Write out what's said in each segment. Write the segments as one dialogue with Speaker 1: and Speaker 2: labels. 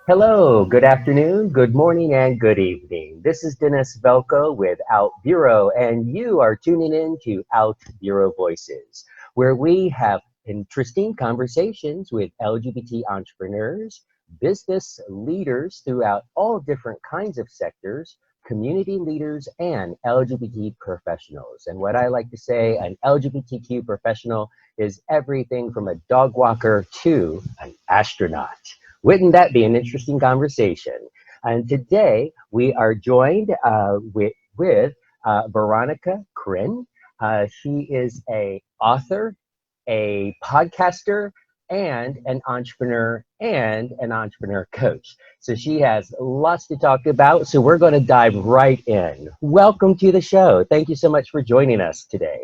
Speaker 1: Hello, good afternoon, good morning, and good evening. This is Dennis Velco with OutBüro, and you are tuning in to OutBüro Voices, where we have interesting conversations with LGBT entrepreneurs, business leaders throughout all different kinds of sectors, community leaders, and LGBT professionals. And what I like to say, an LGBTQ professional is everything from a dog walker to an astronaut. Wouldn't that be an interesting conversation? And today we are joined with Veronica Kirin. She is a author, a podcaster, and an entrepreneur coach. So she has lots to talk about. So we're going to dive right in. Welcome to the show. Thank you so much for joining us today.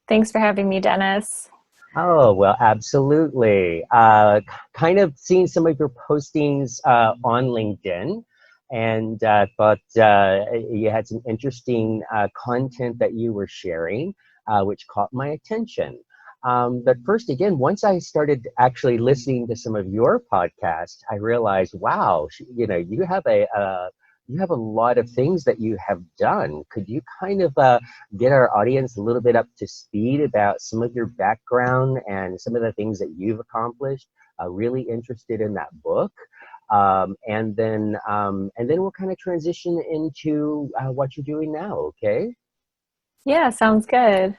Speaker 2: Thanks for having me, Dennis.
Speaker 1: Oh, well, absolutely. Kind of seen some of your postings on LinkedIn and thought you had some interesting content that you were sharing, which caught my attention. But first, again, once I started actually listening to some of your podcasts, I realized, wow, you have a lot of things that you have done. Could you kind of get our audience a little bit up to speed about some of your background and some of the things that you've accomplished? Really interested in that book. And then we'll kind of transition into what you're doing now, okay?
Speaker 2: Yeah, sounds good.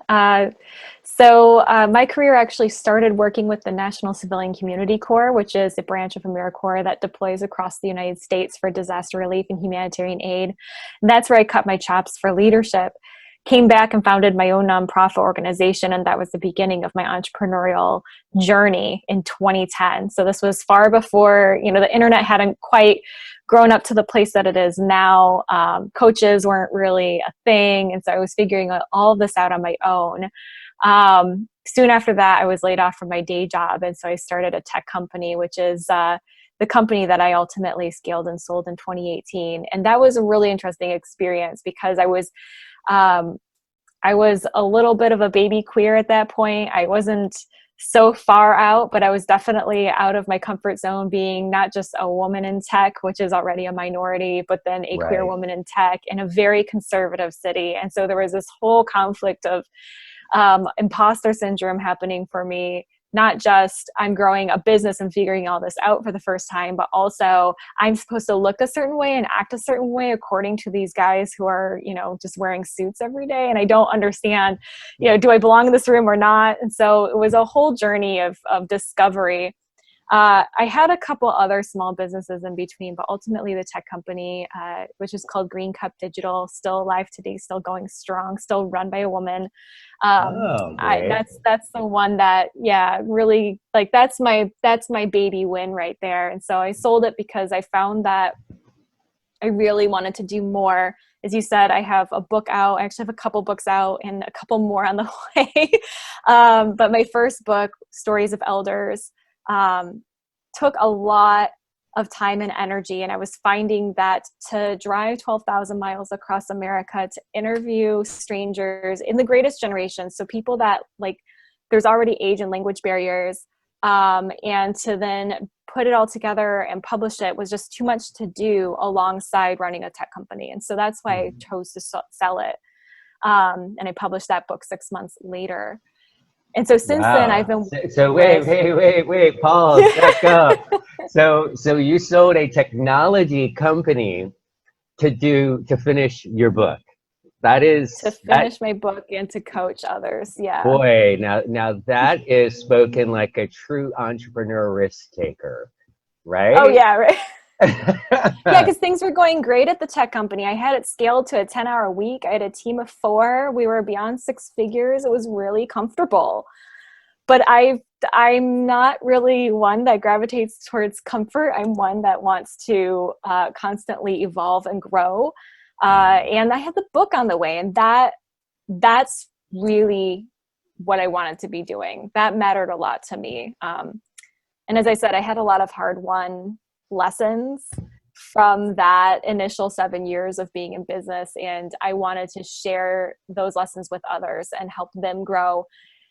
Speaker 2: So my career actually started working with the National Civilian Community Corps, which is a branch of AmeriCorps that deploys across the United States for disaster relief and humanitarian aid. And that's where I cut my chops for leadership. Came back and founded my own nonprofit organization, and that was the beginning of my entrepreneurial journey in 2010. So this was far before, the internet hadn't quite grown up to the place that it is now. Coaches weren't really a thing, and so I was figuring all of this out on my own. Soon after that, I was laid off from my day job, and so I started a tech company, which is the company that I ultimately scaled and sold in 2018. And that was a really interesting experience because I was a little bit of a baby queer at that point. I wasn't so far out, but I was definitely out of my comfort zone, being not just a woman in tech, which is already a minority, but then a queer woman in tech in a very conservative city. And so there was this whole conflict of imposter syndrome happening for me. Not just I'm growing a business and figuring all this out for the first time, but also I'm supposed to look a certain way and act a certain way according to these guys who are, just wearing suits every day. And I don't understand, do I belong in this room or not? And so it was a whole journey of discovery. I had a couple other small businesses in between, but ultimately the tech company, which is called Green Cup Digital, still alive today, still going strong, still run by a woman. That's the one that, really, like, that's my baby win right there. And so I sold it because I found that I really wanted to do more. As you said, I have a book out. I actually have a couple books out and a couple more on the way. But my first book, Stories of Elders, took a lot of time and energy. And I was finding that to drive 12,000 miles across America to interview strangers in the greatest generation, so people that, like, there's already age and language barriers, and to then put it all together and publish it was just too much to do alongside running a tech company. And so that's why I chose to sell it. And I published that book 6 months later. And so since then, I've been...
Speaker 1: So wait, pause, back up. So you sold a technology company to finish your book. That is...
Speaker 2: To finish my book and to coach others, yeah.
Speaker 1: Boy, now that is spoken like a true entrepreneur risk taker, right?
Speaker 2: Oh, yeah, right. Yeah, because things were going great at the tech company. I had it scaled to a 10-hour week. I had a team of 4. We were beyond 6 figures. It was really comfortable. But I'm not really one that gravitates towards comfort. I'm one that wants to constantly evolve and grow. And I had the book on the way, and that's really what I wanted to be doing. That mattered a lot to me. And as I said, I had a lot of hard-won lessons from that initial 7 years of being in business, and I wanted to share those lessons with others and help them grow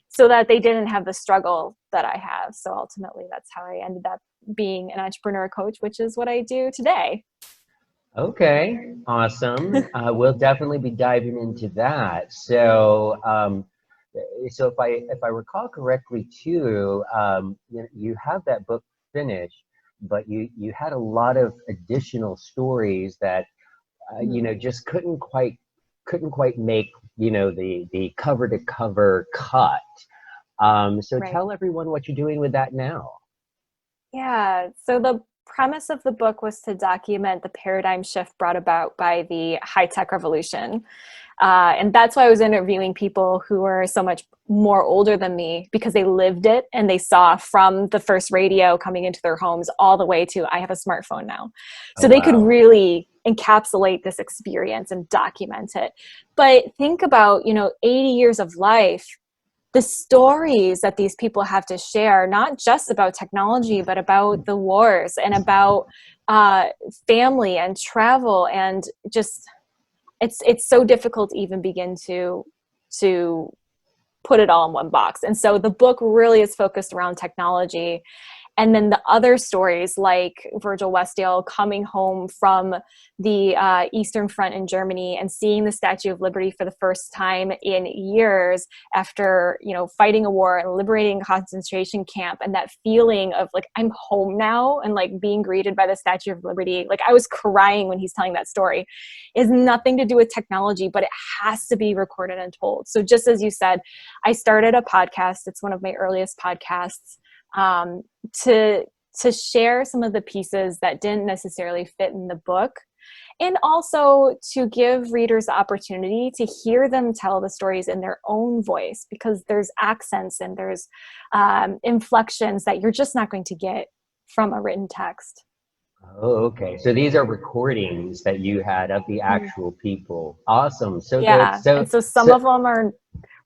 Speaker 2: so that they didn't have the struggle that I have. So ultimately, that's how I ended up being an entrepreneur coach, which is what I do today.
Speaker 1: Okay, awesome. We'll definitely be diving into that. So, so if I recall correctly, too, you have that book finished, but you had a lot of additional stories that just couldn't quite make the cover to cover cut. So
Speaker 2: Right.
Speaker 1: tell everyone what you're doing with that now.
Speaker 2: Yeah. So the premise of the book was to document the paradigm shift brought about by the high-tech revolution. And that's why I was interviewing people who were so much more older than me, because they lived it and they saw from the first radio coming into their homes all the way to I have a smartphone now.
Speaker 1: Oh,
Speaker 2: So they could
Speaker 1: wow.
Speaker 2: really encapsulate this experience and document it. But think about, 80 years of life, the stories that these people have to share, not just about technology, but about the wars and about family and travel, and just it's so difficult to even begin to put it all in one box. And so the book really is focused around technology. And then the other stories, like Virgil Westdale coming home from the Eastern Front in Germany and seeing the Statue of Liberty for the first time in years after, fighting a war and liberating a concentration camp, and that feeling of like, I'm home now, and like being greeted by the Statue of Liberty. Like I was crying when he's telling that story. Is nothing to do with technology, but it has to be recorded and told. So just as you said, I started a podcast. It's one of my earliest podcasts. To share some of the pieces that didn't necessarily fit in the book, and also to give readers the opportunity to hear them tell the stories in their own voice, because there's accents and there's inflections that you're just not going to get from a written text.
Speaker 1: Oh, okay. So these are recordings that you had of the actual people. Awesome. So good.
Speaker 2: Yeah.
Speaker 1: So,
Speaker 2: And so some
Speaker 1: so
Speaker 2: of them are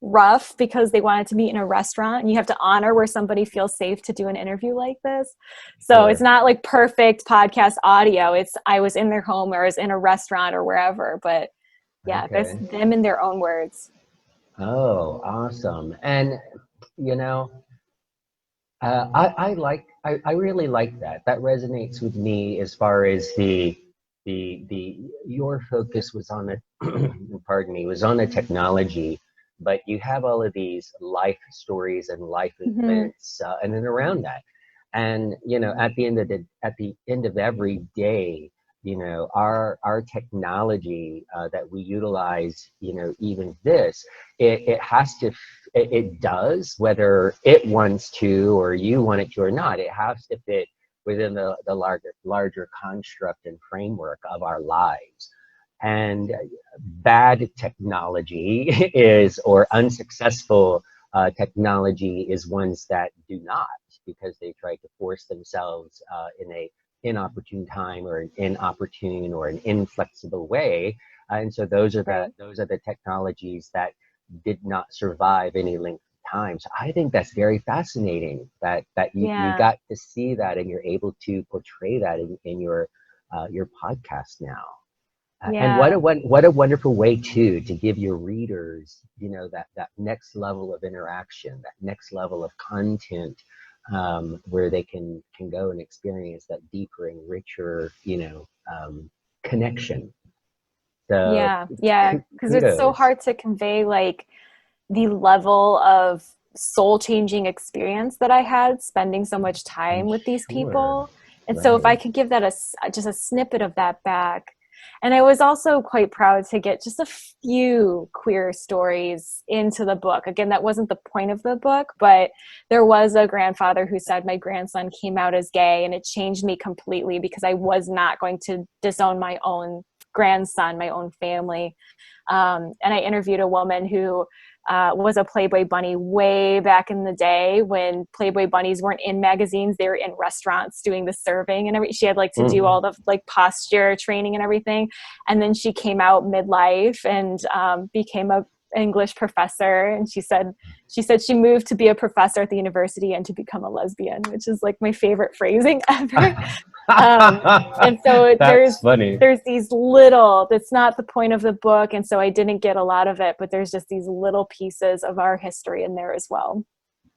Speaker 2: rough because they wanted to be in a restaurant, and you have to honor where somebody feels safe to do an interview like this. So it's
Speaker 1: sure.
Speaker 2: not like perfect podcast audio. It's I was in their home or I was in a restaurant or wherever, but yeah, that's
Speaker 1: Okay.
Speaker 2: them in their own words.
Speaker 1: Oh, awesome. And you know, I really like that. That resonates with me as far as the your focus was on pardon me, was on the technology, but you have all of these life stories and life
Speaker 2: Mm-hmm.
Speaker 1: events, and then around that, and at the end of every day, our technology that we utilize, even this, it has to it does, whether it wants to or you want it to or not, it has to fit within the larger construct and framework of our lives. And bad technology is, or unsuccessful technology is, ones that do not, because they try to force themselves in a inopportune time, or an inopportune or an inflexible way. And so
Speaker 2: Right.
Speaker 1: those are the technologies that did not survive any length of time. So I think that's very fascinating that you
Speaker 2: Yeah.
Speaker 1: got to see that, and you're able to portray that in your podcast now. And
Speaker 2: Yeah.
Speaker 1: what a wonderful way to give your readers, that next level of interaction, that next level of content, where they can go and experience that deeper and richer, connection. So
Speaker 2: Yeah. Yeah. Because it's so
Speaker 1: kudos.
Speaker 2: hard to convey like the level of soul changing experience that I had spending so much
Speaker 1: I'm
Speaker 2: time with these
Speaker 1: sure.
Speaker 2: people. And so if I
Speaker 1: Right.
Speaker 2: could give that just a snippet of that back. And I was also quite proud to get just a few queer stories into the book. Again, that wasn't the point of the book, but there was a grandfather who said my grandson came out as gay, and it changed me completely, because I was not going to disown my own grandson, my own family. And I interviewed a woman who was a Playboy bunny way back in the day when Playboy bunnies weren't in magazines. They were in restaurants doing the serving and everything. She had like to do
Speaker 1: Mm.
Speaker 2: all the like posture training and everything. And then she came out midlife and became a English professor, and she said she moved to be a professor at the university and to become a lesbian, which is like my favorite phrasing ever. And so
Speaker 1: That's funny.
Speaker 2: there's these little, that's not the point of the book, and so I didn't get a lot of it, but there's just these little pieces of our history in there as well.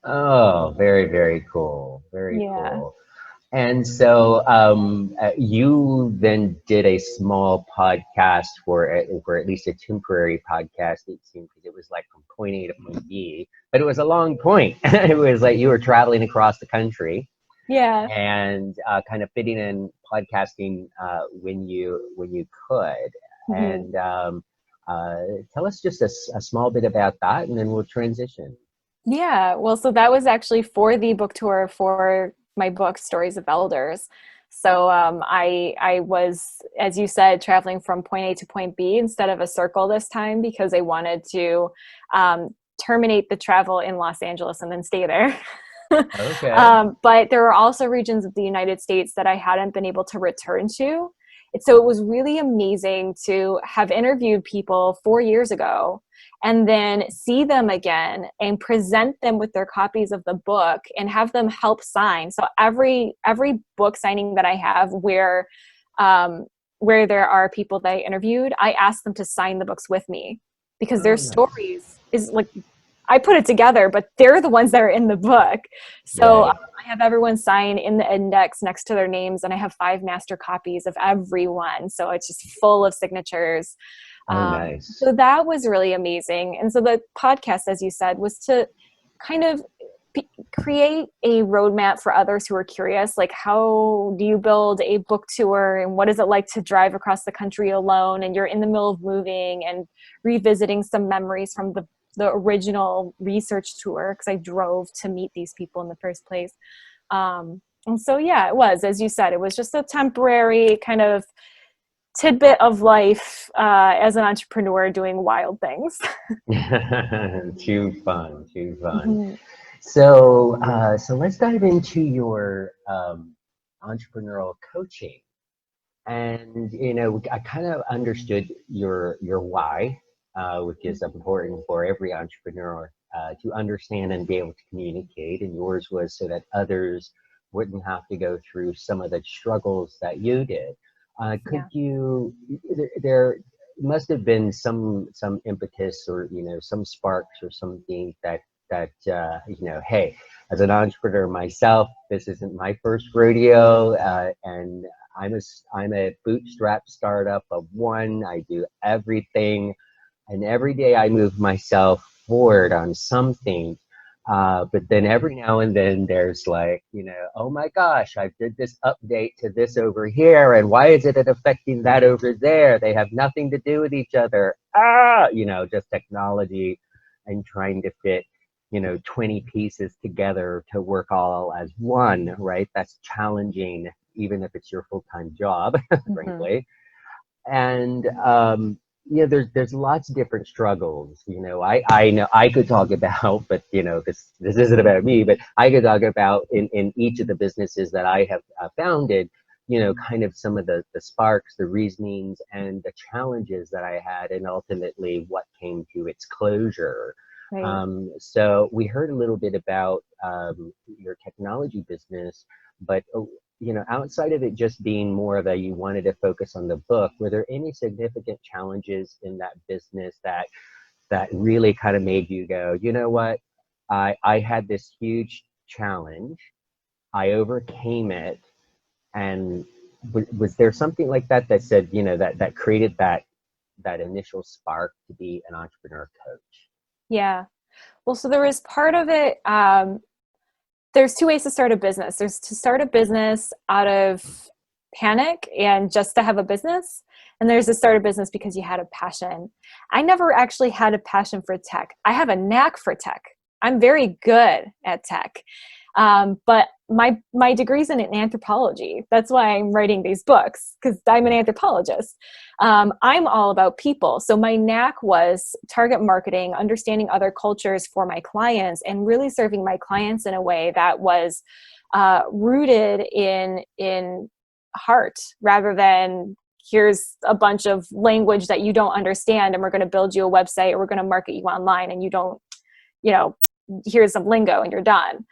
Speaker 1: Oh, very, very cool. Very
Speaker 2: Yeah.
Speaker 1: cool. And so you then did a small podcast for at least a temporary podcast, it seemed, because it was like from point A to point B, but it was a long point. It was like you were traveling across the country
Speaker 2: Yeah.
Speaker 1: and kind of fitting in podcasting when you could.
Speaker 2: Mhm.
Speaker 1: And tell us just a small bit about that, and then we'll transition.
Speaker 2: Yeah, well, so that was actually for the book tour for my book, Stories of Elders. So I was, as you said, traveling from point A to point B instead of a circle this time, because I wanted to terminate the travel in Los Angeles and then stay there.
Speaker 1: Okay.
Speaker 2: But there are also regions of the United States that I hadn't been able to return to. And so it was really amazing to have interviewed people 4 years ago and then see them again and present them with their copies of the book and have them help sign. So every book signing that I have where there are people that I interviewed, I ask them to sign the books with me, because their
Speaker 1: Oh, nice.
Speaker 2: stories is like, I put it together, but they're the ones that are in the book. So
Speaker 1: Right.
Speaker 2: I have everyone sign in the index next to their names, and I have 5 master copies of everyone. So it's just full of signatures.
Speaker 1: Oh, nice.
Speaker 2: So that was really amazing. And so the podcast, as you said, was to kind of create a roadmap for others who are curious, like, how do you build a book tour, and what is it like to drive across the country alone, and you're in the middle of moving, and revisiting some memories from the original research tour, because I drove to meet these people in the first place. And so, yeah, it was, as you said, it was just a temporary kind of tidbit of life as an entrepreneur doing wild things.
Speaker 1: Too fun, too fun.
Speaker 2: Mhm.
Speaker 1: So let's dive into your entrepreneurial coaching. And I kind of understood your why, which is important for every entrepreneur to understand and be able to communicate. And yours was so that others wouldn't have to go through some of the struggles that you did. Could
Speaker 2: Yeah.
Speaker 1: you? There must have been some impetus, or some sparks or something that hey, as an entrepreneur myself, this isn't my first rodeo, and I'm a bootstrap startup of one. I do everything, and every day I move myself forward on something. But then every now and then there's like, oh my gosh, I did this update to this over here, and why is it affecting that over there? They have nothing to do with each other. Just technology and trying to fit 20 pieces together to work all as one, right? That's challenging, even if it's your full-time job,
Speaker 2: Mhm.
Speaker 1: frankly. And there's lots of different struggles. I know I could talk about, but this isn't about me, but I could talk about in each of the businesses that I have founded, kind of some of the sparks, the reasonings, and the challenges that I had, and ultimately what came to its closure.
Speaker 2: Right.
Speaker 1: So we heard a little bit about your technology business, but outside of it just being more of a, you wanted to focus on the book, were there any significant challenges in that business that really kind of made you go, you know what, I had this huge challenge, I overcame it, and was there something like that said, that created that initial spark to be an entrepreneur coach?
Speaker 2: Yeah. Well, so there was part of it. There's 2 ways to start a business. There's to start a business out of panic and just to have a business. And there's to start a business because you had a passion. I never actually had a passion for tech. I have a knack for tech. I'm very good at tech. But my degree's in anthropology. That's why I'm writing these books, because I'm an anthropologist. I'm all about people. So my knack was target marketing, understanding other cultures for my clients, and really serving my clients in a way that was rooted in heart rather than here's a bunch of language that you don't understand, and we're going to build you a website, or we're going to market you online, and you don't, here's some lingo and you're done.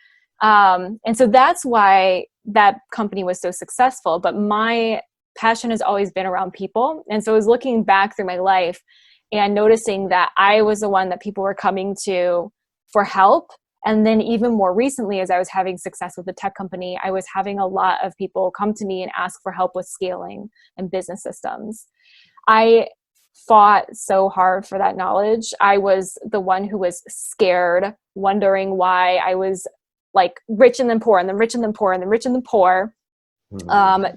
Speaker 2: And so that's why that company was so successful. But my passion has always been around people. And so I was looking back through my life and noticing that I was the one that people were coming to for help. And then even more recently, as I was having success with the tech company, I was having a lot of people come to me and ask for help with scaling and business systems. I fought so hard for that knowledge. I was the one who was scared, wondering why I was like rich and then poor, and then rich and then poor, and then rich and then poor.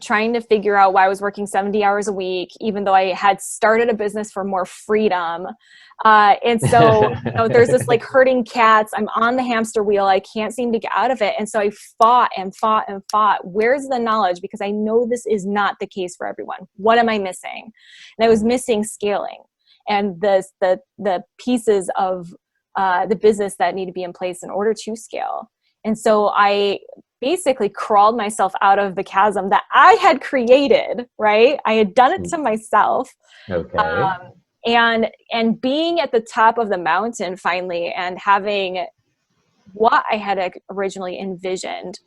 Speaker 2: Trying to figure out why I was working 70 hours a week, even though I had started a business for more freedom. And so there's this like herding cats. I'm on the hamster wheel. I can't seem to get out of it. And so I fought and fought and fought. Where's the knowledge? Because I know this is not the case for everyone. What am I missing? And I was missing scaling and the pieces of the business that need to be in place in order to scale. And so I basically crawled myself out of the chasm that I had created, right? I had done it to myself.
Speaker 1: Okay.
Speaker 2: And being at the top of the mountain finally, and having what I had originally envisioned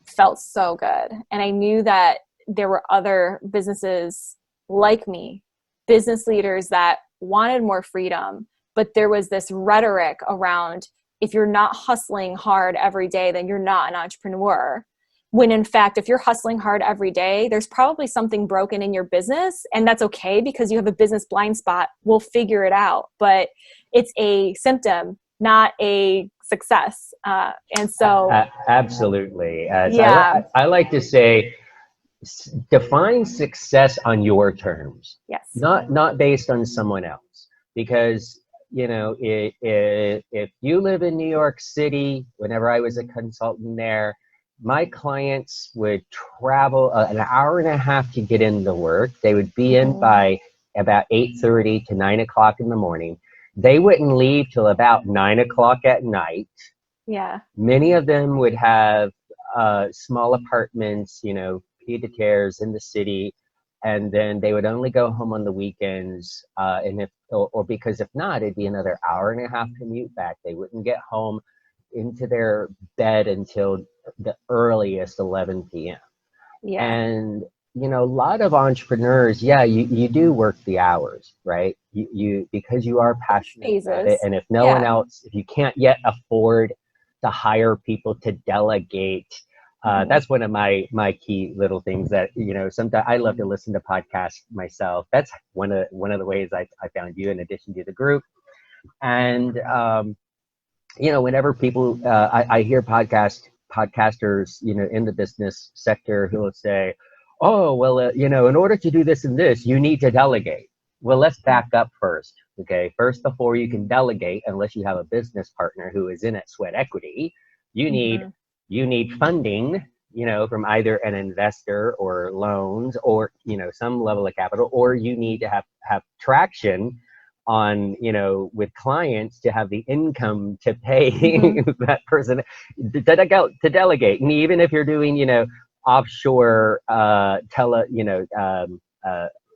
Speaker 2: felt so good. And I knew that there were other businesses like me, business leaders that wanted more freedom, but there was this rhetoric around, if you're not hustling hard every day, then you're not an entrepreneur. When in fact, if you're hustling hard every day, there's probably something broken in your business, and that's okay because you have a business blind spot. We'll figure it out, but it's a symptom, not a success. And so,
Speaker 1: absolutely.
Speaker 2: yeah,
Speaker 1: I like to say, define success on your terms,
Speaker 2: yes,
Speaker 1: not based on someone else, because if you live in New York City, whenever I was a consultant there, my clients would travel an hour and a half to get into work. They would be in by about 8:30 to 9 o'clock in the morning. They wouldn't leave till about 9 o'clock at night.
Speaker 2: yeah.
Speaker 1: Many of them would have small apartments, pied-à-terres in the city, and then they would only go home on the weekends. And because if not, it'd be another hour and a half commute back. They wouldn't get home into their bed until the earliest 11 p.m.
Speaker 2: Yeah.
Speaker 1: And a lot of entrepreneurs, you do work the hours, right? You because you are passionate about it, and if no one else, if you can't yet afford to hire people to delegate, that's one of my key little things that, sometimes I love to listen to podcasts myself. That's one of the ways I found you, in addition to the group. And whenever people, I hear podcasters, in the business sector who will say, oh, well, in order to do this and this, you need to delegate. Well, let's back up first. Okay. First, before you can delegate, unless you have a business partner who is in at sweat equity, you need funding, from either an investor or loans or, some level of capital, or you need to have traction on, with clients to have the income to pay that person to delegate. And even if you're doing, offshore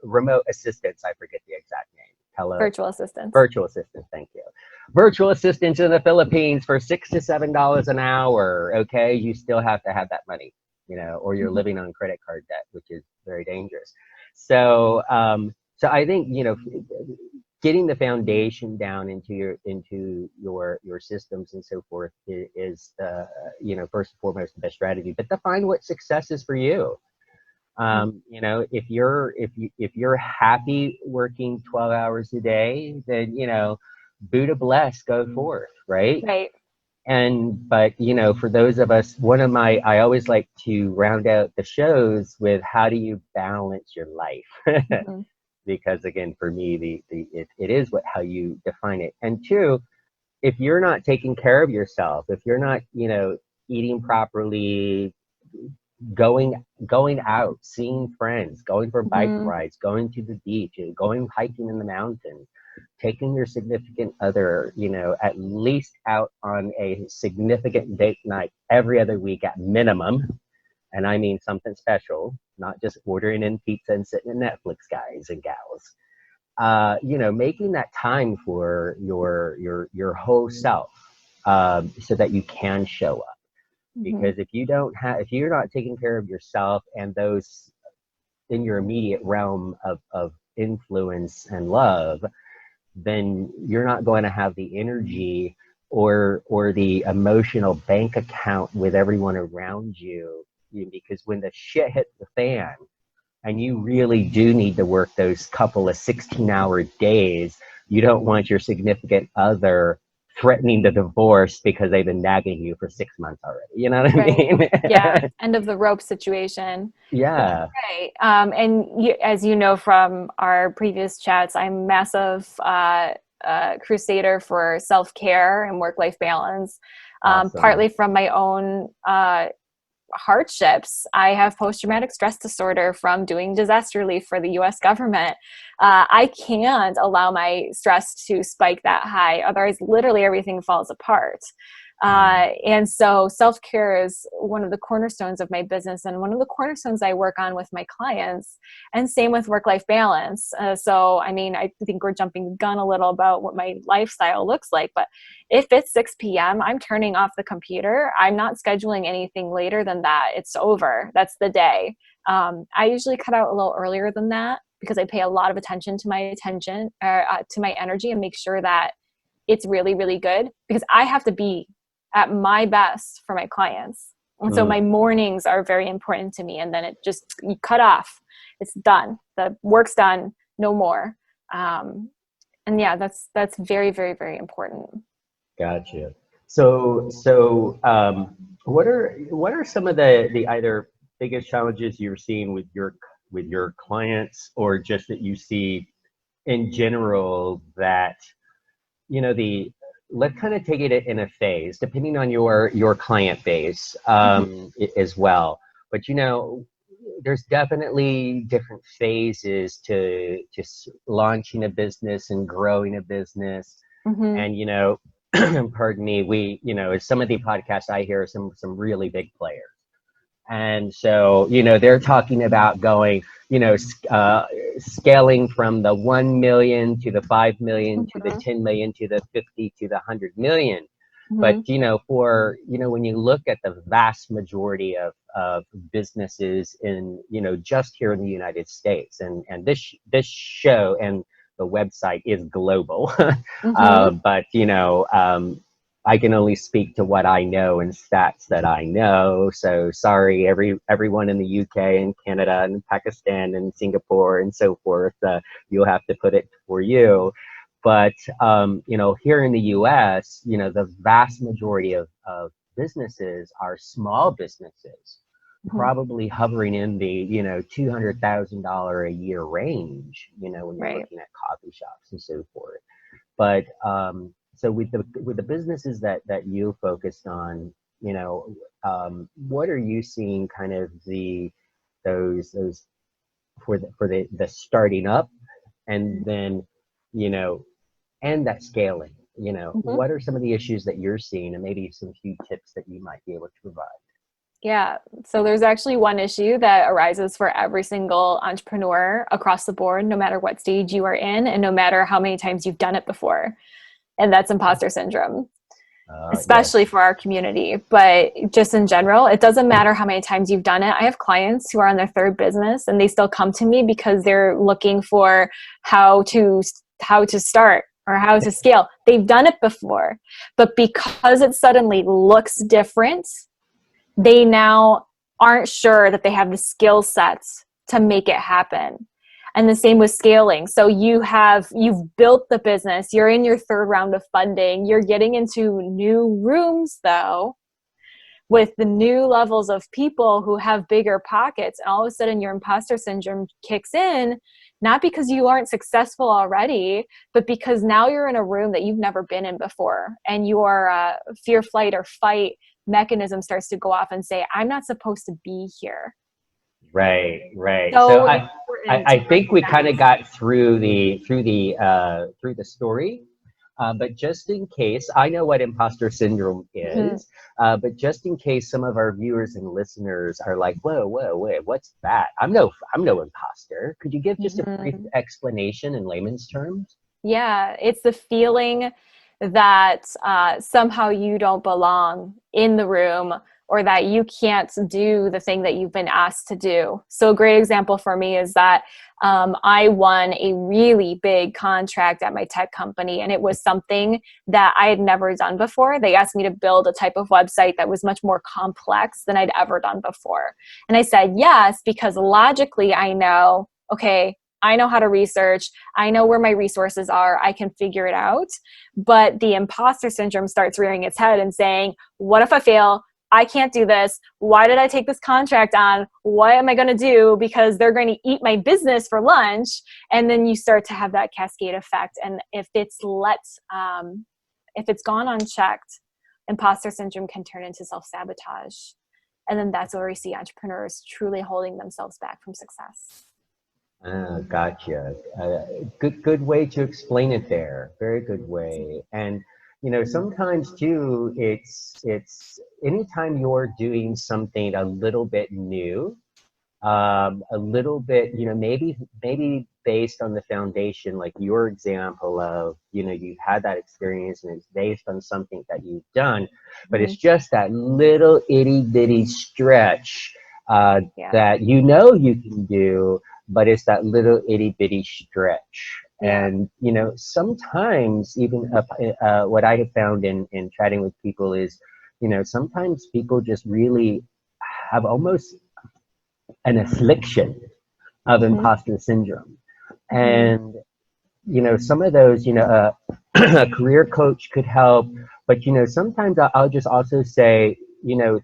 Speaker 1: remote assistance, I forget the exact name.
Speaker 2: Virtual assistants.
Speaker 1: Virtual assistants, thank you. Virtual assistants in the Philippines for $6 to $7 an hour. Okay, you still have to have that money, or you're living on credit card debt, which is very dangerous. So, so I think getting the foundation down into your systems and so forth is first and foremost the best strategy. But define what success is for you. If you're happy working 12 hours a day, then Buddha bless, go forth, right?
Speaker 2: Right.
Speaker 1: But for those of us, I always like to round out the shows with, how do you balance your life? Because again, for me, it is how you define it. And two, if you're not taking care of yourself, if you're not, eating properly, going out, seeing friends, going for bike rides, going to the beach, going hiking in the mountains, taking your significant other, at least out on a significant date night every other week at minimum, and I mean something special, not just ordering in pizza and sitting in Netflix, guys and gals. Making that time for your whole self, so that you can show up. Because if you're not taking care of yourself and those in your immediate realm of influence and love, then you're not going to have the energy or the emotional bank account with everyone around you. Because when the shit hits the fan and you really do need to work those couple of 16-hour days, you don't want your significant other threatening to divorce because they've been nagging you for 6 months already. You know what I mean?
Speaker 2: Yeah, end of the rope situation.
Speaker 1: Yeah.
Speaker 2: Right. And as you know from our previous chats, I'm a massive crusader for self-care and work-life balance.
Speaker 1: Awesome.
Speaker 2: Partly from my own hardships. I have post-traumatic stress disorder from doing disaster relief for the US government. I can't allow my stress to spike that high. Otherwise, literally everything falls apart. And so self-care is one of the cornerstones of my business and one of the cornerstones I work on with my clients, and same with work-life balance. So, I mean, I think we're jumping the gun a little about what my lifestyle looks like, but if it's 6 p.m., I'm turning off the computer. I'm not scheduling anything later than that. It's over. That's the day. I usually cut out a little earlier than that because I pay a lot of attention to my to my energy, and make sure that it's really, really good, because I have to be at my best for my clients. And so my mornings are very important to me. And then you cut off, it's done. The work's done, no more. And yeah, that's very, very, very important.
Speaker 1: Gotcha. So, what are some of the either biggest challenges you're seeing with your clients, or just that you see in general, that let's kind of take it in a phase, depending on your client base, as well. But there's definitely different phases to just launching a business and growing a business. And pardon me, some of the podcasts I hear are some really big players. And so, they're talking about going, scaling from the 1 million to the 5 million to the 10 million to the 50 to the 100 million. But, when you look at the vast majority of businesses in, just here in the United States, and this show and the website is global, but, I can only speak to what I know and stats that I know. So sorry, everyone in the UK and Canada and Pakistan and Singapore and so forth, you'll have to put it for you. But, here in the US, the vast majority of businesses are small businesses, probably hovering in the, $200,000 a year range, when you're looking at coffee shops and so forth. But, so with the businesses that you focused on, what are you seeing kind of those for the starting up, and then, and that scaling, what are some of the issues that you're seeing, and maybe some few tips that you might be able to provide?
Speaker 2: Yeah. So there's actually one issue that arises for every single entrepreneur across the board, no matter what stage you are in, and no matter how many times you've done it before. And that's imposter syndrome, especially for our community. But just in general, it doesn't matter how many times you've done it. I have clients who are on their third business, and they still come to me because they're looking for how to start or how to scale. They've done it before, but because it suddenly looks different, they now aren't sure that they have the skill sets to make it happen. And the same with scaling. So you've built the business, you're in your third round of funding, you're getting into new rooms though, with the new levels of people who have bigger pockets. And all of a sudden your imposter syndrome kicks in, not because you aren't successful already, but because now you're in a room that you've never been in before. And your fear, flight, or fight mechanism starts to go off and say, I'm not supposed to be here.
Speaker 1: Right. So I think we kind of got through the story, But just in case, I know what imposter syndrome is, but just in case some of our viewers and listeners are like, whoa, whoa, wait, what's that? I'm no imposter. Could you give just a brief explanation in layman's terms?
Speaker 2: Yeah, it's the feeling that somehow you don't belong in the room, or that you can't do the thing that you've been asked to do. So a great example for me is that I won a really big contract at my tech company, and it was something that I had never done before. They asked me to build a type of website that was much more complex than I'd ever done before. And I said yes, because logically I know, okay, I know how to research. I know where my resources are. I can figure it out. But the imposter syndrome starts rearing its head and saying, what if I fail? I can't do this. Why did I take this contract on? What am I going to do? Because they're going to eat my business for lunch. And then you start to have that cascade effect. And if it's gone unchecked, imposter syndrome can turn into self-sabotage. And then that's where we see entrepreneurs truly holding themselves back from success.
Speaker 1: Gotcha. Good way to explain it there. Very good way. And sometimes too, it's anytime you're doing something a little bit new, a little bit, maybe based on the foundation, like your example of, you've had that experience and it's based on something that you've done, but it's just that little itty bitty stretch that you can do, but it's that little itty bitty stretch. Yeah. And, sometimes even what I have found in chatting with people is, sometimes people just really have almost an affliction of imposter syndrome. And, some of those, a career coach could help, but, sometimes I'll just also say,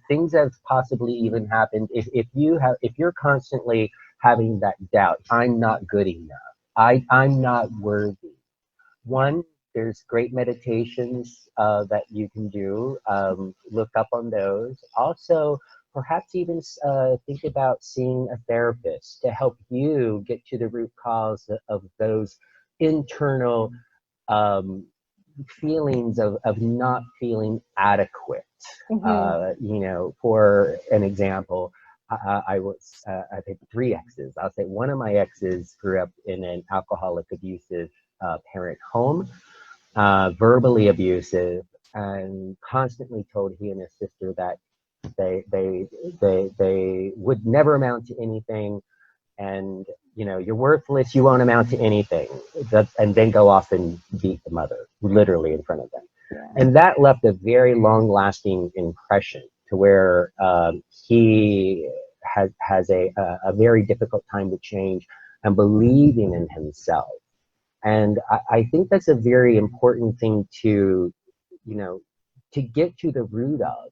Speaker 1: things have possibly even happened if you're constantly having that doubt, I'm not good enough, I'm not worthy. One, there's great meditations that you can do. Look up on those. Also, perhaps even think about seeing a therapist to help you get to the root cause of those internal feelings of not feeling adequate. For an example, I think 3 exes. I'll say one of my exes grew up in an alcoholic, abusive parent home, verbally abusive, and constantly told he and his sister that they would never amount to anything, and you're worthless, you won't amount to anything, and then go off and beat the mother literally in front of them. And that left a very long-lasting impression to where he has a very difficult time to change and believing in himself. And I think that's a very important thing to get to the root of,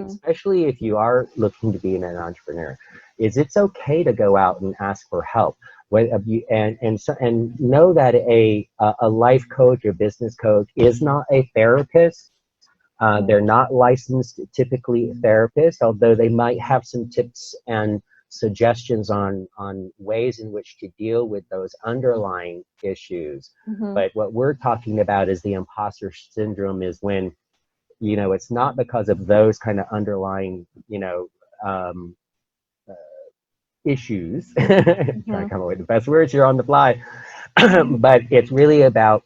Speaker 1: especially if you are looking to be an entrepreneur, is it's okay to go out and ask for help. And know that a life coach or business coach is not a therapist. They're not licensed typically therapists, although they might have some tips and suggestions on ways in which to deal with those underlying issues. But what we're talking about is the imposter syndrome is when, it's not because of those kind of underlying, issues. Trying to come up with the best words here on the fly. But it's really about,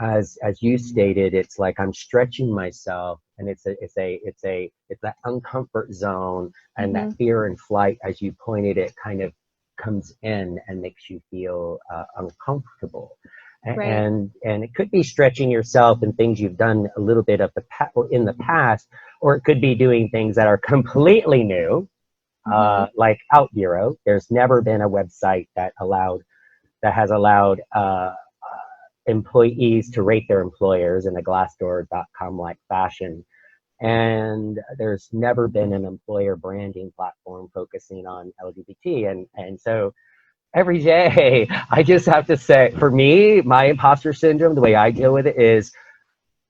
Speaker 1: as you stated, it's like I'm stretching myself, and it's that uncomfort zone, and that fear and flight, as you pointed, it kind of comes in and makes you feel uncomfortable. And it could be stretching yourself and things you've done a little bit of in the past, or it could be doing things that are completely new, like OutBüro. There's never been a website that has allowed employees to rate their employers in a Glassdoor.com like fashion. And there's never been an employer branding platform focusing on LGBT. And so every day, I just have to say, for me, my imposter syndrome, the way I deal with it is,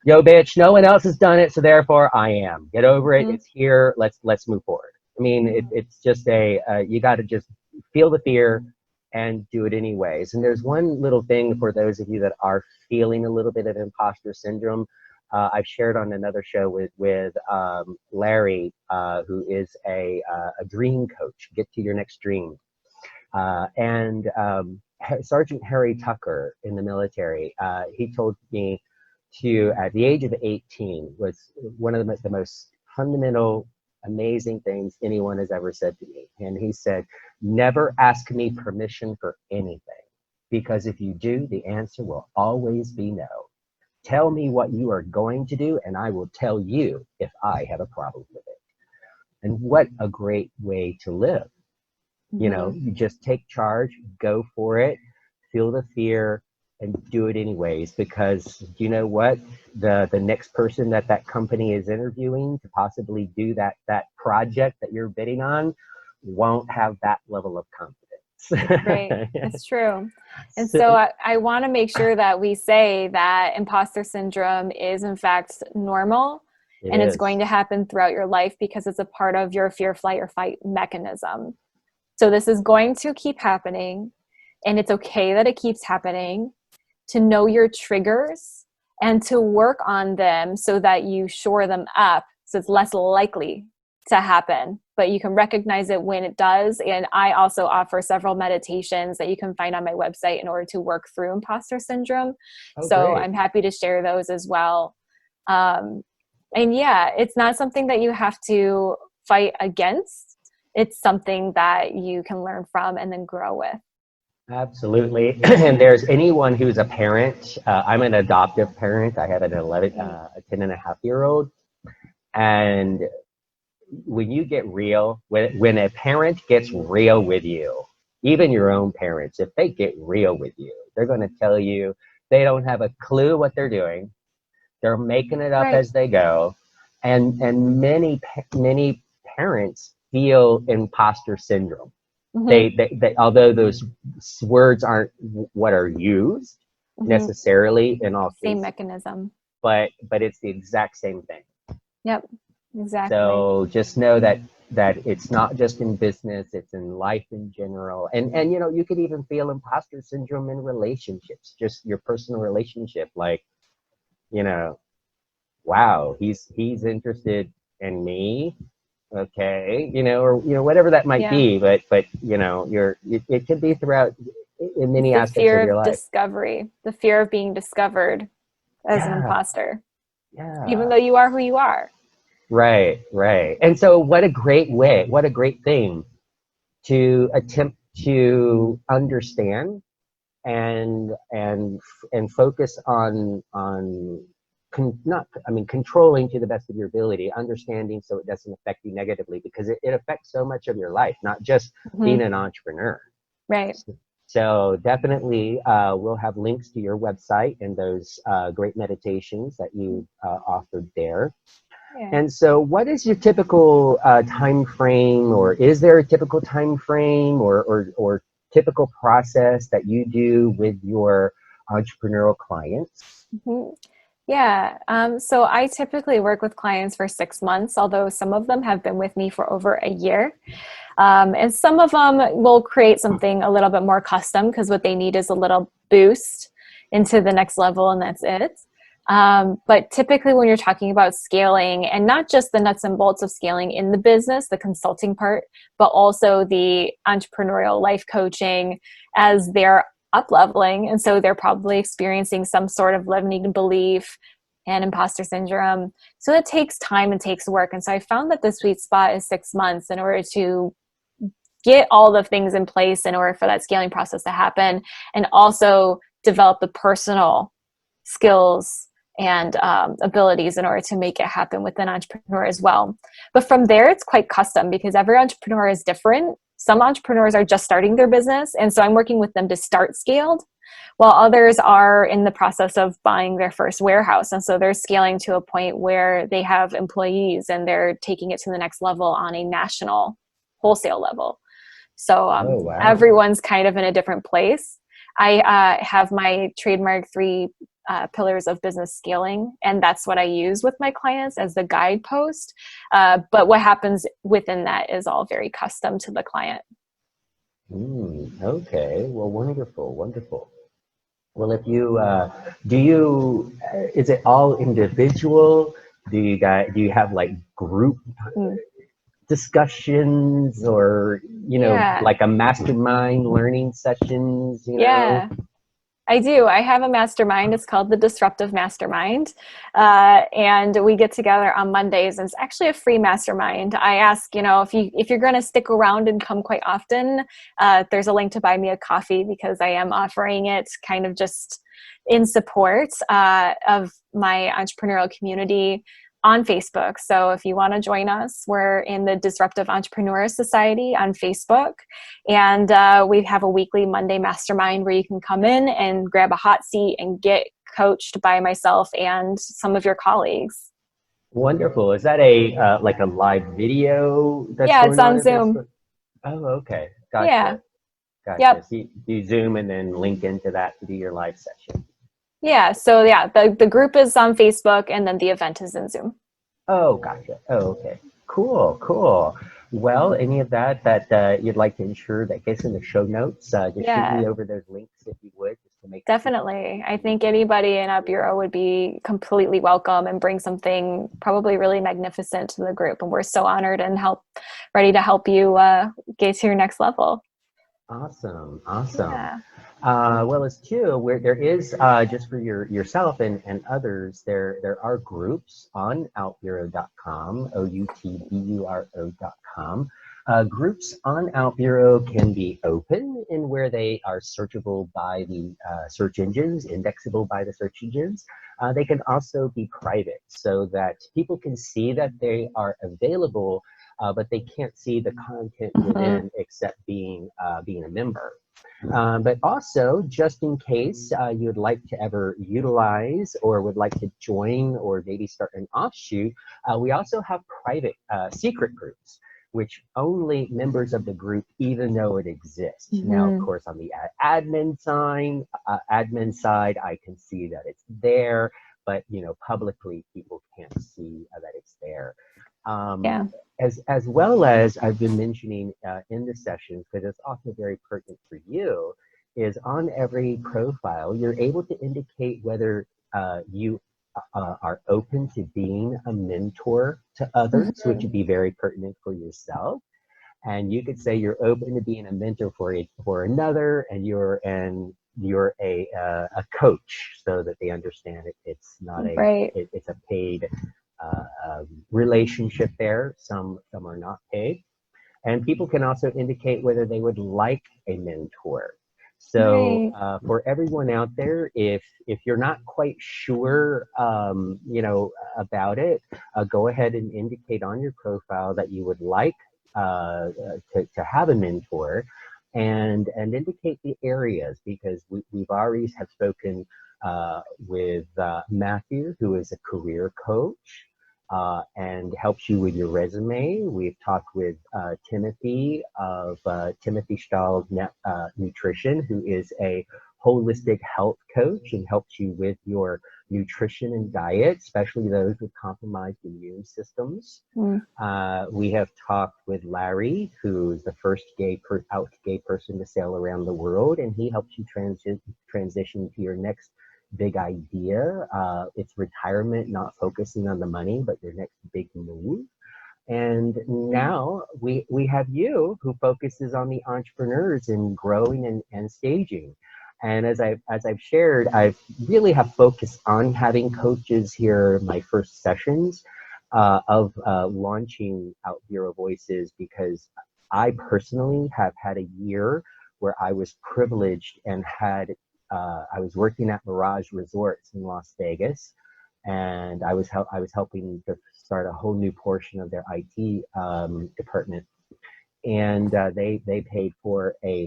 Speaker 1: yo, bitch, no one else has done it, so therefore I am. Get over it. It's here. Let's move forward. I mean, it's just you got to just feel the fear, and do it anyways. And there's one little thing for those of you that are feeling a little bit of imposter syndrome. I've shared on another show with Larry, who is a dream coach. Get to your next dream. And Sergeant Harry Tucker in the military, he told me to, at the age of 18, was one of the most fundamental, amazing things anyone has ever said to me. And he said, never ask me permission for anything, because if you do, the answer will always be no. Tell me what you are going to do, and I will tell you if I have a problem with it. And what a great way to live. You know, you just take charge, go for it, feel the fear, and do it anyways. Because you know what? The next person that company is interviewing to possibly do that project that you're bidding on won't have that level of confidence.
Speaker 2: Right, that's true. And so I want to make sure that we say that imposter syndrome is in fact normal, and it's going to happen throughout your life because it's a part of your fear, flight, or fight mechanism. So this is going to keep happening, and it's okay that it keeps happening. To know your triggers and to work on them so that you shore them up so it's less likely to happen, but you can recognize it when it does. And I also offer several meditations that you can find on my website in order to work through imposter syndrome. So great. I'm happy to share those as well. And yeah, it's not something that you have to fight against. It's something that you can learn from and then grow with.
Speaker 1: Absolutely. And there's anyone who's a parent. I'm an adoptive parent. I have a 10 and a half year old. And when you get real, when a parent gets real with you, even your own parents, if they get real with you, they're going to tell you they don't have a clue what they're doing. They're making it up as they go. And many parents feel imposter syndrome. They although those words aren't what are used necessarily in all cases.
Speaker 2: Same mechanism.
Speaker 1: But it's the exact same thing.
Speaker 2: Yep, exactly.
Speaker 1: So just know that it's not just in business, it's in life in general. And you know, you could even feel imposter syndrome in relationships, just your personal relationship. Like, you know, wow, he's interested in me. Okay, you know, or you know, whatever that might be, but you know, it can be throughout in many aspects of your life.
Speaker 2: Discovery, the fear of being discovered as an imposter, even though you are who you are.
Speaker 1: Right. And so, what a great thing to attempt to understand and focus on. Controlling to the best of your ability, understanding so it doesn't affect you negatively, because it affects so much of your life, not just being an entrepreneur.
Speaker 2: Right.
Speaker 1: So definitely we'll have links to your website and those great meditations that you offered there. Yeah. And so what is your typical time frame, or is there a typical time frame or typical process that you do with your entrepreneurial clients?
Speaker 2: Yeah, so I typically work with clients for 6 months, although some of them have been with me for over a year. And some of them will create something a little bit more custom because what they need is a little boost into the next level, and that's it. But typically when you're talking about scaling, and not just the nuts and bolts of scaling in the business, the consulting part, but also the entrepreneurial life coaching as they're up-leveling, and so they're probably experiencing some sort of limiting belief and imposter syndrome. So it takes time and takes work. And so I found that the sweet spot is 6 months in order to get all the things in place in order for that scaling process to happen, and also develop the personal skills and abilities in order to make it happen with an entrepreneur as well. But from there, it's quite custom because every entrepreneur is different. Some entrepreneurs are just starting their business, and so I'm working with them to start scaled, while others are in the process of buying their first warehouse. And so they're scaling to a point where they have employees and they're taking it to the next level on a national wholesale level. So everyone's kind of in a different place. I have my trademark 3 pillars of business scaling, and that's what I use with my clients as the guidepost. But what happens within that is all very custom to the client.
Speaker 1: Okay. Well, wonderful, wonderful. Well, if you do you is it all individual? Do you have like group
Speaker 2: Mm.
Speaker 1: discussions or
Speaker 2: Yeah.
Speaker 1: like a mastermind learning sessions?
Speaker 2: Yeah. I do. I have a mastermind. It's called the Disruptive Mastermind. And we get together on Mondays, and it's actually a free mastermind. I ask, if you're going to stick around and come quite often, there's a link to buy me a coffee because I am offering it kind of just in support of my entrepreneurial community on Facebook. So if you want to join us, we're in the Disruptive Entrepreneur Society on Facebook. And we have a weekly Monday mastermind where you can come in and grab a hot seat and get coached by myself and some of your colleagues.
Speaker 1: Wonderful. Is that a like a live video that's
Speaker 2: Yeah, it's
Speaker 1: going on
Speaker 2: on
Speaker 1: at
Speaker 2: Zoom.
Speaker 1: Facebook? Oh, okay.
Speaker 2: Yeah.
Speaker 1: Gotcha. Gotcha.
Speaker 2: Yep.
Speaker 1: So you Zoom and then link into that to do your live session.
Speaker 2: Yeah. So yeah, the group is on Facebook and then the event is in Zoom.
Speaker 1: Oh, gotcha. Oh, okay. Cool, cool. Well, any of that you'd like to ensure that gets in the show notes, just shoot
Speaker 2: Yeah,
Speaker 1: me over those links if you would, just to make it super
Speaker 2: definitely. I think anybody in our bureau would be completely welcome and bring something probably really magnificent to the group. And we're so honored and ready to help you get to your next level.
Speaker 1: awesome. Awesome.
Speaker 2: Yeah.
Speaker 1: Well, it's too where there is just for yourself and others. There are groups on outbureau.com, outburo.com. Groups on OutBureau can be open in where they are searchable by the search engines, indexable by the search engines. They can also be private so that people can see that they are available, but they can't see the content
Speaker 2: Mhm.
Speaker 1: within except being a member. But also, just in case you'd like to ever utilize or would like to join or maybe start an offshoot, we also have private secret groups, which only members of the group even know it exists. Now, of
Speaker 2: Mhm.
Speaker 1: course, on the admin side, I can see that it's there, but publicly people can't see that it's there. Um,
Speaker 2: Yeah.
Speaker 1: as well as I've been mentioning in the sessions, because it's also very pertinent for you, is on every profile, you're able to indicate whether you are open to being a mentor to others, which
Speaker 2: Mhm.
Speaker 1: would be very pertinent for yourself. And you could say you're open to being a mentor for another, and you're a coach, so that they understand it's not
Speaker 2: Right.
Speaker 1: it's a paid relationship there. Some are not paid, and people can also indicate whether they would like a mentor. So
Speaker 2: Right.
Speaker 1: for everyone out there, if you're not quite sure, about it, go ahead and indicate on your profile that you would like to have a mentor, and indicate the areas, because we've already have spoken with Matthew, who is a career coach and helps you with your resume. We've talked with Timothy of Timothy Stahl's Nutrition, who is a holistic health coach and helps you with your nutrition and diet, especially those with compromised immune systems.
Speaker 2: Mm.
Speaker 1: We have talked with Larry, who's the first out gay person to sail around the world, and he helps you transition to your next big idea. It's retirement, not focusing on the money, but your next big move. And now we have you, who focuses on the entrepreneurs and growing and staging. And as I've shared, I've really have focused on having coaches here in my first sessions of launching OutBüro Voices, because I personally have had a year where I was privileged and I was working at Mirage Resorts in Las Vegas, and I was helping to start a whole new portion of their IT department, and they paid for a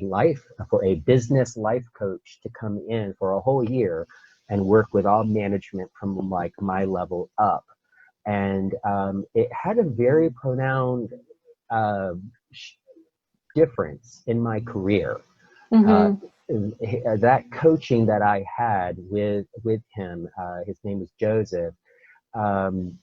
Speaker 1: business life coach to come in for a whole year and work with all management from like my level up, and it had a very pronounced uh, difference in my career. Uh,
Speaker 2: Mhm.
Speaker 1: that coaching that I had with him, his name was Joseph. Um,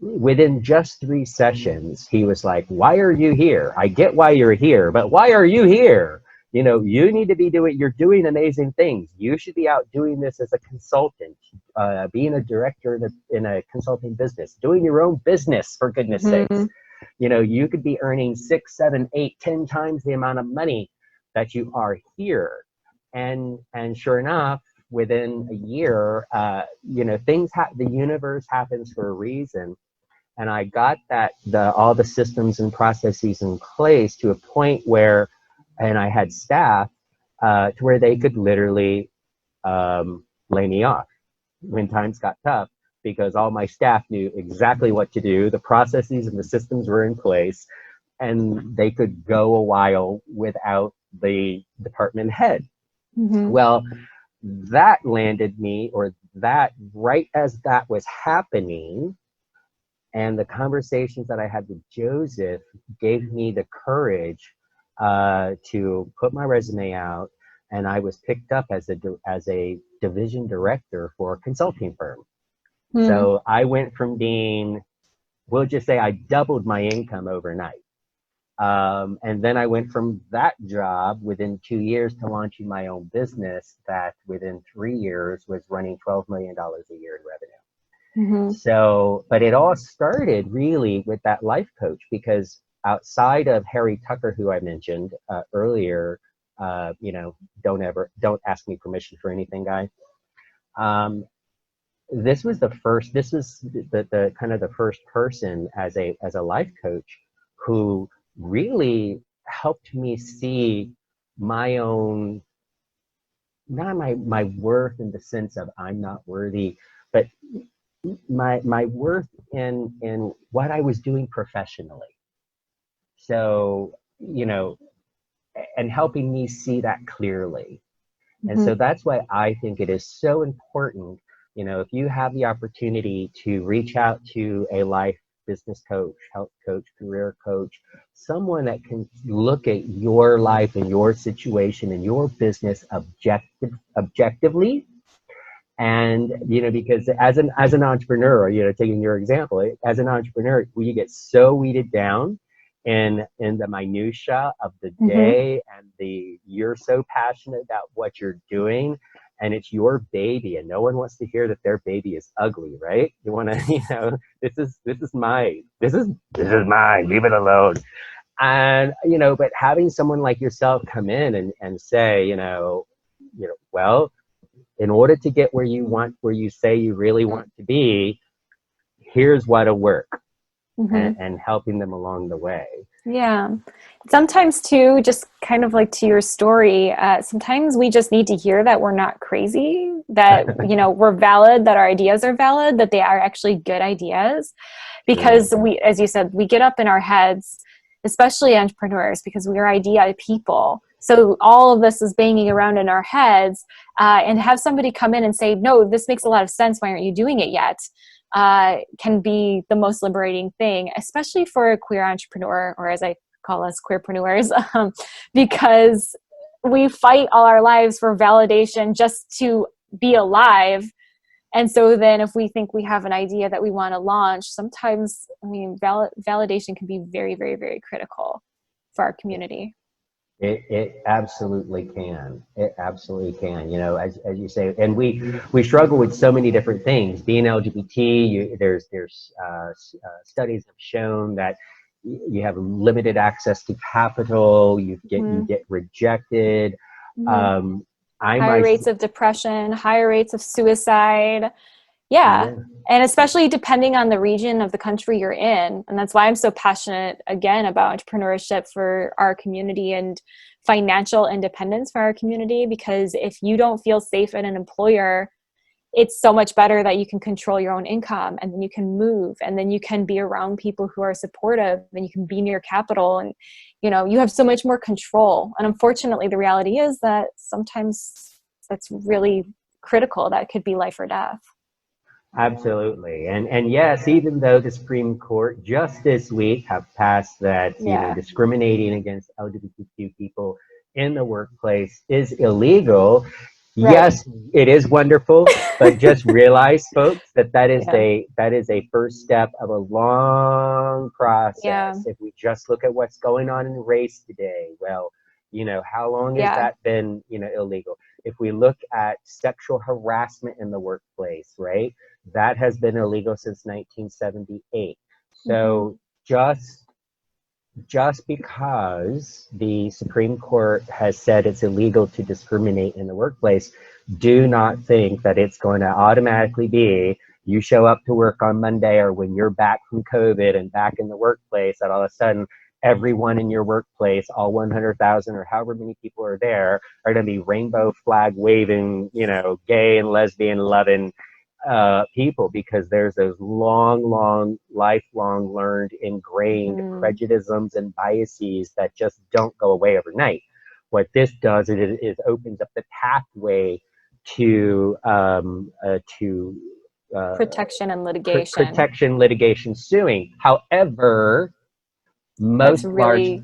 Speaker 1: Within just 3 sessions, he was like, "Why are you here? I get why you're here, but why are you here?" you need to be you're doing amazing things. You should be out doing this as a consultant, being a director in a consulting business, doing your own business, for goodness sakes.
Speaker 2: Mm-hmm.
Speaker 1: You could be earning 6, 7, 8, 10 times the amount of money that you are here. And sure enough, within a year, the universe happens for a reason. And I got all the systems and processes in place to a point where, and I had staff to where they could literally lay me off when times got tough, because all my staff knew exactly what to do. The processes and the systems were in place, and they could go a while without the department head.
Speaker 2: Mm-hmm.
Speaker 1: Well, that landed me, or that right as that was happening, and the conversations that I had with Joseph gave me the courage to put my resume out, and I was picked up as a division director for a consulting firm.
Speaker 2: Mm-hmm.
Speaker 1: So I went from we'll just say I doubled my income overnight. And then I went from that job within 2 years to launching my own business that within 3 years was running $12 million a year in revenue.
Speaker 2: Mm-hmm.
Speaker 1: So, but it all started really with that life coach, because outside of Harry Tucker, who I mentioned earlier, don't ask me permission for anything, guy. This was the kind of the first person as a life coach who really helped me see my own, not my worth in the sense of I'm not worthy, but my worth in what I was doing professionally. So, and helping me see that clearly.
Speaker 2: Mm-hmm.
Speaker 1: And so that's why I think it is so important, if you have the opportunity to reach out to a life business coach, health coach, career coach, someone that can look at your life and your situation and your business objectively. And, because as an entrepreneur, taking your example, as an entrepreneur, you get so weeded down in the minutia of the day, and you're so passionate about what you're doing, and it's your baby, and no one wants to hear that their baby is ugly, right? You want to, this is mine, leave it alone. And, but having someone like yourself come in and say, well, in order to get where you say you really want to be, here's what'll work, and helping them along the way.
Speaker 2: Yeah. Sometimes too, just kind of like to your story, sometimes we just need to hear that we're not crazy, that, we're valid, that our ideas are valid, that they are actually good ideas. Because we, as you said, we get up in our heads, especially entrepreneurs, because we are idea people. So all of this is banging around in our heads, and have somebody come in and say, no, this makes a lot of sense. Why aren't you doing it yet? Can be the most liberating thing, especially for a queer entrepreneur, or as I call us, queerpreneurs, because we fight all our lives for validation just to be alive. And so then if we think we have an idea that we want to launch, sometimes, validation can be very, very, very critical for our community.
Speaker 1: It absolutely can. It absolutely can. As you say, and we struggle with so many different things. Being LGBT, there's studies have shown that you have limited access to capital. You get rejected.
Speaker 2: Higher rates of depression, higher rates of suicide. Yeah. And especially depending on the region of the country you're in. And that's why I'm so passionate, again, about entrepreneurship for our community and financial independence for our community. Because if you don't feel safe in an employer, it's so much better that you can control your own income, and then you can move, and then you can be around people who are supportive, and you can be near capital, and you have so much more control. And unfortunately, the reality is that sometimes that's really critical. That could be life or death.
Speaker 1: Absolutely. And yes, even though the Supreme Court just this week have passed that discriminating against LGBTQ people in the workplace is illegal. Right. Yes, it is wonderful, but just realize, folks, that is a first step of a long process. If we just look at what's going on in race today, well, You know, how long has
Speaker 2: Yeah.
Speaker 1: that been, you know, illegal? If we look at sexual harassment in the workplace, right? That has been illegal since 1978. So just because the Supreme Court has said it's illegal to discriminate in the workplace, do not think that it's going to automatically be you show up to work on Monday or when you're back from COVID and back in the workplace, that all of a sudden everyone in your workplace, all 100,000 or however many people are there, are going to be rainbow flag waving, you know, gay and lesbian loving people, because there's those long, lifelong learned, ingrained prejudices and biases that just don't go away overnight. What this does is opens up the pathway to
Speaker 2: protection and litigation.
Speaker 1: protection, litigation, suing. However,
Speaker 2: That's
Speaker 1: most
Speaker 2: really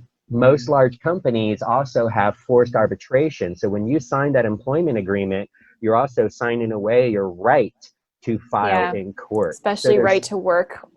Speaker 1: large companies also have forced arbitration. So when you sign that employment agreement, you're also signing away your right to file in court.
Speaker 2: Especially right to work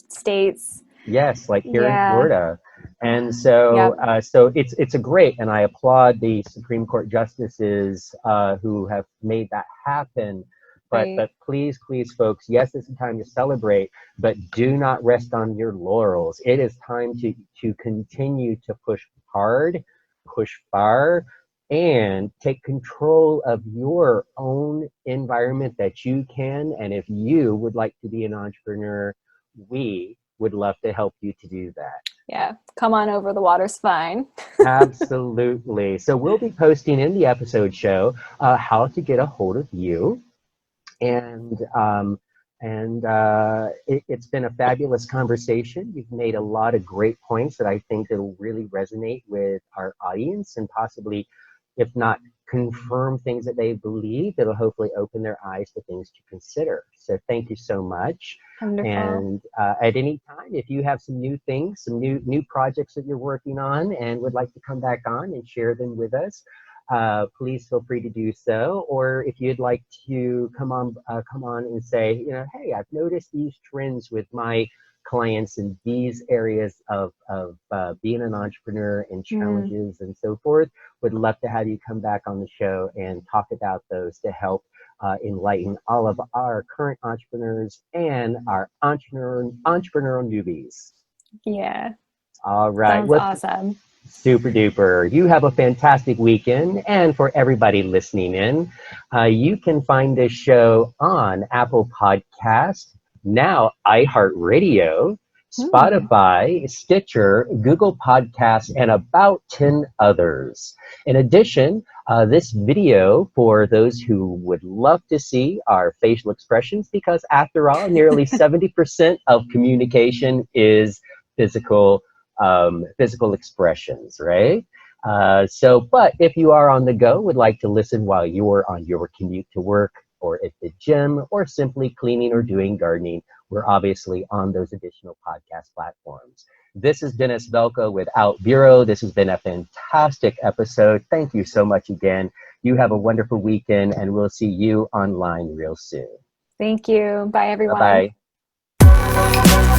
Speaker 2: states.
Speaker 1: Yes, like here in Florida. And so so it's a great, and I applaud the Supreme Court justices who have made that happen. But please, folks, yes, it's a time to celebrate, but do not rest on your laurels. It is time to continue to push hard, push far, and take control of your own environment that you can. And if you would like to be an entrepreneur, we would love to help you to do that.
Speaker 2: Yeah, come on over. The water's fine.
Speaker 1: Absolutely. So we'll be posting in the episode show how to get a hold of you. And it's been a fabulous conversation. You've made a lot of great points that I think that'll really resonate with our audience, and possibly, if not confirm things that they believe, it'll hopefully open their eyes to things to consider. So thank you so much.
Speaker 2: Wonderful.
Speaker 1: And at any time, if you have some new things, some new projects that you're working on and would like to come back on and share them with us, please feel free to do so. Or if you'd like to come on and say, you know, hey, I've noticed these trends with my clients in these areas of being an entrepreneur and challenges and so forth, would love to have you come back on the show and talk about those to help enlighten all of our current entrepreneurs and our entrepreneurial newbies.
Speaker 2: Yeah.
Speaker 1: All right.
Speaker 2: Sounds awesome.
Speaker 1: Super duper. You have a fantastic weekend. And for everybody listening in, you can find this show on Apple Podcast, now iHeartRadio, Spotify, Stitcher, Google Podcasts, and about 10 others. In addition, this video, for those who would love to see our facial expressions, because after all, nearly 70% of communication is physical expressions, right? But if you are on the go, would like to listen while you're on your commute to work, or at the gym, or simply cleaning or doing gardening, we're obviously on those additional podcast platforms. This is Dennis Velco with OutBüro. This has been a fantastic episode. Thank you so much again. You have a wonderful weekend, and we'll see you online real soon.
Speaker 2: Thank you. Bye, everyone.
Speaker 1: Bye-bye.